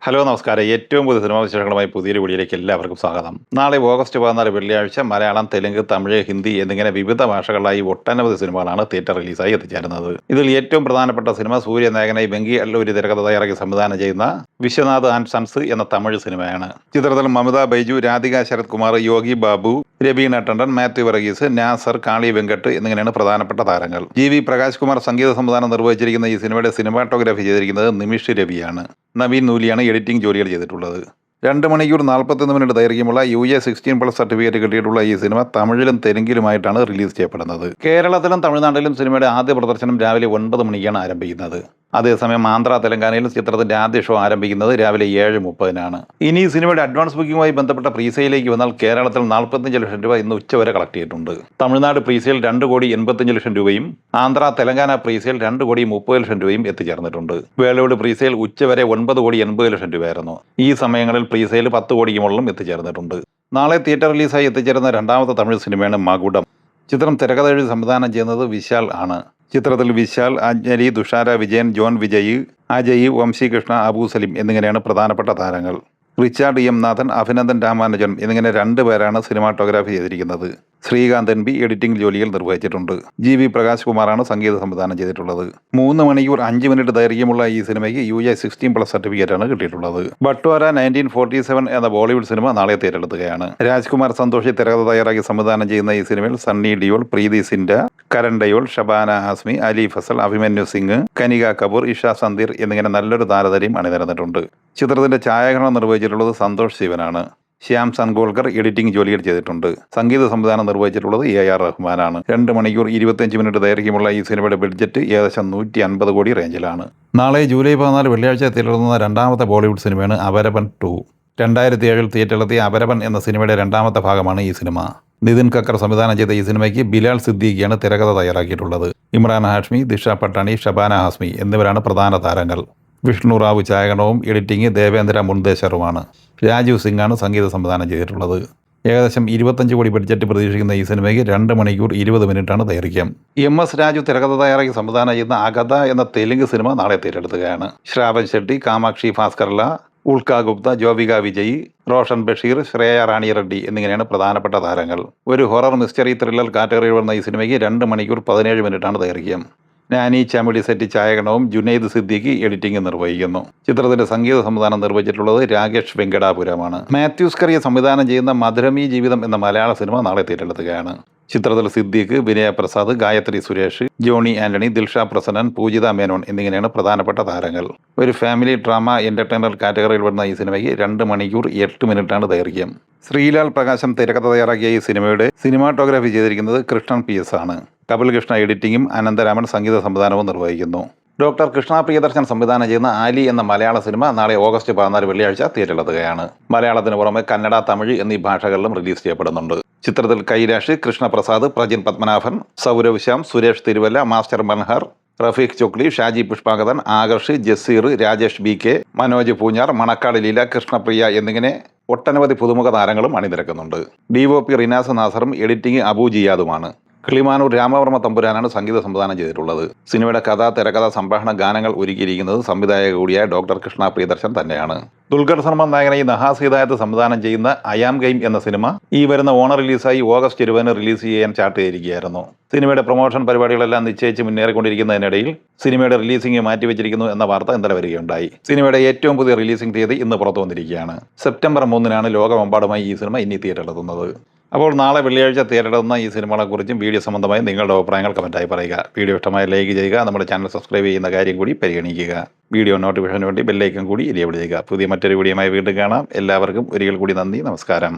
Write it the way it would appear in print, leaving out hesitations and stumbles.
Hello നമസ്കാരം. ഏറ്റവും പുതിയ സിനിമാ വിശേഷങ്ങളുമായി പുതിയൊരു വീഡിയോയിലേക്ക് എല്ലാവർക്കും സ്വാഗതം. നാളെ ഓഗസ്റ്റ് 14 വെള്ളിയാഴ്ച മലയാളം, തെലുങ്ക്, തമിഴ്, ഹിന്ദി എന്നിങ്ങനെ വിവിധ ഭാഷകളിലായി ഒട്ടനവധി സിനിമകളാണ് തിയേറ്റർ റിലീസായി എത്തിച്ചേരുന്നത്. ഇതിൽ ഏറ്റവും പ്രധാനപ്പെട്ട സിനിമ സൂര്യനായകനായി വെങ്കി അല്ലൂരി തിരക്കഥ തയ്യാറാക്കി സംവിധാനം ചെയ്യുന്ന വിശ്വനാഥ് ആൻഡ് സൺസ് എന്ന തമിഴ് സിനിമയാണ്. ചിത്രത്തിൽ മമത ബൈജു, രാധിക ശരത് കുമാർ, യോഗി ബാബു, രബീന ടണ്ടൻ, മാത്യു വർഗീസ്, നാസർ, കാളി വെങ്കട്ട് എന്നിങ്ങനെയാണ് പ്രധാനപ്പെട്ട താരങ്ങൾ. ജി പ്രകാശ് കുമാർ സംഗീത സംവിധാനം നിർവഹിച്ചിരിക്കുന്ന ഈ സിനിമയുടെ സിനിമാറ്റോഗ്രാഫി ചെയ്തിരിക്കുന്നത് നിമിഷ് രവിയാണ്. നവീൻ നൂലിയാണ് എഡിറ്റിംഗ് ജോലികൾ ചെയ്തിട്ടുള്ളത്. 2 മണിക്കൂർ 41 മിനിറ്റ് ദൈർഘ്യമുള്ള UA16+ സർട്ടിഫിക്കറ്റ് കിട്ടിയിട്ടുള്ള ഈ സിനിമ തമിഴിലും തെലുങ്കിലുമായിട്ടാണ് റിലീസ് ചെയ്യപ്പെടുന്നത്. കേരളത്തിലും തമിഴ്നാട്ടിലും സിനിമയുടെ ആദ്യ പ്രദർശനം രാവിലെ 9 മണിക്കാണ് ആരംഭിക്കുന്നത്. അതേസമയം ആന്ധ്ര, തെലങ്കാനയിൽ ചിത്രത്തിന്റെ ആദ്യ ഷോ ആരംഭിക്കുന്നത് രാവിലെ 7:30-നാണ്. ഇനി ഈ സിനിമയുടെ അഡ്വാൻസ് ബുക്കിംഗുമായി ബന്ധപ്പെട്ട പ്രീസെയിലേക്ക് വന്നാൽ കേരളത്തിൽ 45 ലക്ഷം രൂപ ഇന്ന് ഉച്ചവരെ കളക്ട് ചെയ്തിട്ടുണ്ട്. തമിഴ്നാട് പ്രീസെയിൽ 2,85 ലക്ഷം രൂപയും ആന്ധ്ര, തെലങ്കാന പ്രീസെയിൽ 2,30 ലക്ഷം രൂപയും എത്തിച്ചേർന്നിട്ടുണ്ട്. വേൾഡ് പ്രീസെയിൽ ഉച്ചവരെ 9,80 ലക്ഷം രൂപയായിരുന്നു. ഈ സമയങ്ങളിൽ പ്രീസെയിൽ 10 കോടിക്ക് മുകളിലും എത്തിച്ചേർന്നിട്ടുണ്ട്. നാളെ തിയേറ്റർ റിലീസായി എത്തിച്ചേരുന്ന രണ്ടാമത്തെ തമിഴ് സിനിമയാണ് മകുടം. ചിത്രം തിരക്കഥ എഴുതി സംവിധാനം ചെയ്യുന്നത് വിശാൽ ആണ്. ചിത്രത്തിൽ വിശാൽ, അഞ്ജലി, തുഷാര വിജയൻ, ജോൺ വിജയ്, അജയ്, വംശി കൃഷ്ണ, അബു സലിം എന്നിങ്ങനെയാണ് പ്രധാനപ്പെട്ട താരങ്ങൾ. റിച്ചാർഡ് എം നാഥൻ, അഭിനന്ദൻ രാമാനുജൻ എന്നിങ്ങനെ 2 പേരാണ് സിനിമാറ്റോഗ്രാഫി ചെയ്തിരിക്കുന്നത്. ശ്രീകാന്ത് NB എഡിറ്റിംഗ് ജോലികൾ നിർവഹിച്ചിട്ടുണ്ട്. ജി പ്രകാശ് കുമാറാണ് സംഗീത സംവിധാനം ചെയ്തിട്ടുള്ളത്. 3 മണിക്കൂർ 5 മിനിറ്റ് ദൈർഘ്യമുള്ള ഈ സിനിമയ്ക്ക് UA16+ സർട്ടിഫിക്കറ്റാണ് കിട്ടിയിട്ടുള്ളത്. ബട്ട്വാര 1947 എന്ന ബോളിവുഡ് സിനിമ നാളെ തിരഞ്ഞെടുക്കുകയാണ്. രാജ്കുമാർ സന്തോഷി തിരക്കഥ തയ്യാറാക്കി സംവിധാനം ചെയ്യുന്ന ഈ സിനിമയിൽ സണ്ണി ഡിയോൾ, പ്രീതി സിൻഡ, കരൺ ഡയോൾ, ഷബാന ഹാസ്മി, അലി ഫസൽ, അഭിമന്യു സിംഗ്, കനിക കപൂർ, ഇഷ സന്ദീർ എന്നിങ്ങനെ നല്ലൊരു താരതര്യം അണിനിരന്നിട്ടുണ്ട്. ചിത്രത്തിന്റെ ഛായാഗ്രഹണം നിർവഹിച്ചിട്ടുള്ളത് സന്തോഷ് ശിവനാണ്. ശ്യാം സൻഗോൾക്കർ എഡിറ്റിംഗ് ജോലികൾ ചെയ്തിട്ടുണ്ട്. സംഗീത സംവിധാനം നിർവഹിച്ചിട്ടുള്ളത് AR റഹ്മാനാണ്. 2 മണിക്കൂർ 25 മിനിറ്റ് ദൈർഘ്യമുള്ള ഈ സിനിമയുടെ ബഡ്ജറ്റ് ഏകദേശം 150 കോടി റേഞ്ചിലാണ്. നാളെ ജൂലൈ 14 വെള്ളിയാഴ്ച തിയേറ്ററിലെത്തുന്ന രണ്ടാമത്തെ ബോളിവുഡ് സിനിമയാണ് അപരപൻ 2. 2007 തിയേറ്ററിലെത്തിയ അപരപൻ എന്ന സിനിമയുടെ രണ്ടാമത്തെ ഭാഗമാണ് ഈ സിനിമ. നിതിൻ കക്കർ സംവിധാനം ചെയ്ത ഈ സിനിമയ്ക്ക് ബിലാൽ സിദ്ദീഖിയാണ് തിരക്കഥ തയ്യാറാക്കിയിട്ടുള്ളത്. ഇമ്രാൻ ഹാഷ്മി, ദിഷ പട്ടാണി, ഷബാന ഹാസ്മി എന്നിവരാണ് പ്രധാന താരങ്ങൾ. വിഷ്ണു റാവു ഛായാഗ്രഹണവും എഡിറ്റിംഗ് ദേവേന്ദ്ര മുൻദേശറുമാണ്. രാജീവ് സിംഗാണ് സംഗീത സംവിധാനം ചെയ്തിട്ടുള്ളത്. ഏകദേശം 25 കോടി ബഡ്ജറ്റ് പ്രതീക്ഷിക്കുന്ന ഈ സിനിമയ്ക്ക് 2 മണിക്കൂർ 20 മിനിറ്റാണ് ദൈർഘ്യം. MS രാജു തിരക്കഥ തയ്യാറാക്കി സംവിധാനം ചെയ്യുന്ന അഗത എന്ന തെലുങ്ക് സിനിമ നാളെ തിരഞ്ഞെടുക്കുകയാണ്. ശ്രാവൺ ഷെട്ടി, കാമാക്ഷി ഭാസ്കർല, ഉൾക്ക ഗുപ്ത, ജോവിക വിജയ്, റോഷൻ ബഷീർ, ശ്രേയ റാണി റെഡ്ഡി എന്നിങ്ങനെയാണ് പ്രധാനപ്പെട്ട താരങ്ങൾ. ഒരു ഹൊറർ മിസ്റ്ററി ത്രില്ലർ കാറ്റഗറിയിൽ വരുന്ന ഈ സിനിമയ്ക്ക് 2 മണിക്കൂർ 17 മിനിറ്റാണ് ദൈർഘ്യം. നാനി ചാമിഡി സെറ്റി ഛായാഗ്രഹണവും ജുനൈദ് സിദ്ദീഖി എഡിറ്റിംഗ് നിർവഹിക്കുന്നു. ചിത്രത്തിന്റെ സംഗീത സംവിധാനം നിർവഹിച്ചിട്ടുള്ളത് രാകേഷ് വെങ്കടാപുരമാണ്. മാത്യൂസ് കറിയ സംവിധാനം ചെയ്യുന്ന മധുരമീ ജീവിതം എന്ന മലയാള സിനിമ നാളെ തിരഞ്ഞെടുക്കുകയാണ്. ചിത്രത്തിൽ സിദ്ദീഖ്, വിനയ പ്രസാദ്, ഗായത്രി സുരേഷ്, ജോണി ആന്റണി, ദിൽഷ പ്രസന്നൻ, പൂജിത മേനോൻ എന്നിങ്ങനെയാണ് പ്രധാനപ്പെട്ട താരങ്ങൾ. ഒരു ഫാമിലി ഡ്രാമ എന്റർടൈനർ കാറ്റഗറിയിൽ വരുന്ന ഈ സിനിമയ്ക്ക് 2 മണിക്കൂർ 8 മിനിറ്റാണ് ദൈർഘ്യം. ശ്രീലാൽ പ്രകാശം തിരക്കഥ തയ്യാറാക്കിയ ഈ സിനിമയുടെ സിനിമാറ്റോഗ്രാഫി ചെയ്തിരിക്കുന്നത് കൃഷ്ണൻ PS ആണ്. കപിൽ കൃഷ്ണ എഡിറ്റിംഗും അനന്തരാമൻ സംഗീത സംവിധാനവും നിർവഹിക്കുന്നു. ഡോക്ടർ കൃഷ്ണ പ്രിയദർശൻ സംവിധാനം ചെയ്യുന്ന ആലി എന്ന മലയാള സിനിമ നാളെ ഓഗസ്റ്റ് 14 വെള്ളിയാഴ്ച തിയേറ്ററിലെത്തുകയാണ്. മലയാളത്തിന് പുറമെ കന്നഡ, തമിഴ് എന്നീ ഭാഷകളിലും റിലീസ് ചെയ്യപ്പെടുന്നുണ്ട്. ചിത്രത്തിൽ കൈലാഷ്, കൃഷ്ണപ്രസാദ്, പ്രജിൻ പത്മനാഭൻ, സൗരവ് ശ്യാം, സുരേഷ് തിരുവല്ല, മാസ്റ്റർ മൻഹർ, റഫീഖ് ചൊക്ലി, ഷാജി പുഷ്പാകതൻ, ആകർഷ്, ജസീർ, രാജേഷ് BK, മനോജ് പൂഞ്ഞാർ, മണക്കാട് ലീല, കൃഷ്ണപ്രിയ എന്നിങ്ങനെ ഒട്ടനവധി പുതുമുഖ താരങ്ങളും അണിനിരക്കുന്നുണ്ട്. DOP റിനാസ് നാസറും എഡിറ്റിംഗ് അബു ജിയാദുമാണ്. കിളിമാനൂർ രാമവർമ്മ തമ്പുരാനാണ് സംഗീത സംവിധാനം ചെയ്തിട്ടുള്ളത്. സിനിമയുടെ കഥ, തിരക്കഥ, സംഭാഷണ ഗാനങ്ങൾ ഒരുക്കിയിരിക്കുന്നത് സംവിധായക കൂടിയായ ഡോക്ടർ കൃഷ്ണ പ്രിയദർശൻ തന്നെയാണ്. ദുൽഖർ സൽമാൻ നായകനായി നഹാസ് ഹിദായത്ത് സംവിധാനം ചെയ്യുന്ന അയാം ഗെയിം എന്ന സിനിമ ഈ വരുന്ന ഓണർ റിലീസായി ഓഗസ്റ്റ് 20 റിലീസ് ചെയ്യാൻ ചാർട്ട് ചെയ്തിരിക്കുകയായിരുന്നു. സിനിമയുടെ പ്രൊമോഷൻ പരിപാടികളെല്ലാം നിശ്ചയിച്ച് മുന്നേറിക്കൊണ്ടിരിക്കുന്നതിനിടയിൽ സിനിമയുടെ റിലീസിംഗ് മാറ്റിവെച്ചിരിക്കുന്നു എന്ന വാർത്ത ഇന്നലെ വരികയുണ്ടായി. സിനിമയുടെ ഏറ്റവും പുതിയ റിലീസിംഗ് തീയതി ഇന്ന് പുറത്തു വന്നിരിക്കുകയാണ്. സെപ്റ്റംബർ 3-നാണ് ലോകമെമ്പാടുമായി ഈ സിനിമ ഇനി തിയേറ്ററിലെത്തുന്നത്. അപ്പോൾ നാളെ വെള്ളിയാഴ്ച തിയേറ്ററിലെത്തുന്ന ഈ സിനിമകളെക്കുറിച്ചും വീഡിയോ സംബന്ധമായി നിങ്ങളുടെ അഭിപ്രായങ്ങൾ കമൻറ്റായി പറയുക. വീഡിയോ ഇഷ്ടമായി ലൈക്ക് ചെയ്യുക. നമ്മുടെ ചാനൽ സബ്സ്ക്രൈബ് ചെയ്യുന്ന കാര്യം കൂടി പരിഗണിക്കുക. വീഡിയോ നോട്ടിഫിക്കേഷന് വേണ്ടി ബെല്ലൈക്കൺ കൂടി എനേബിൾ ചെയ്യുക. പുതിയ മറ്റൊരു വീഡിയോയുമായി വീണ്ടും കാണാം. എല്ലാവർക്കും ഒരിക്കൽ കൂടി നന്ദി, നമസ്കാരം.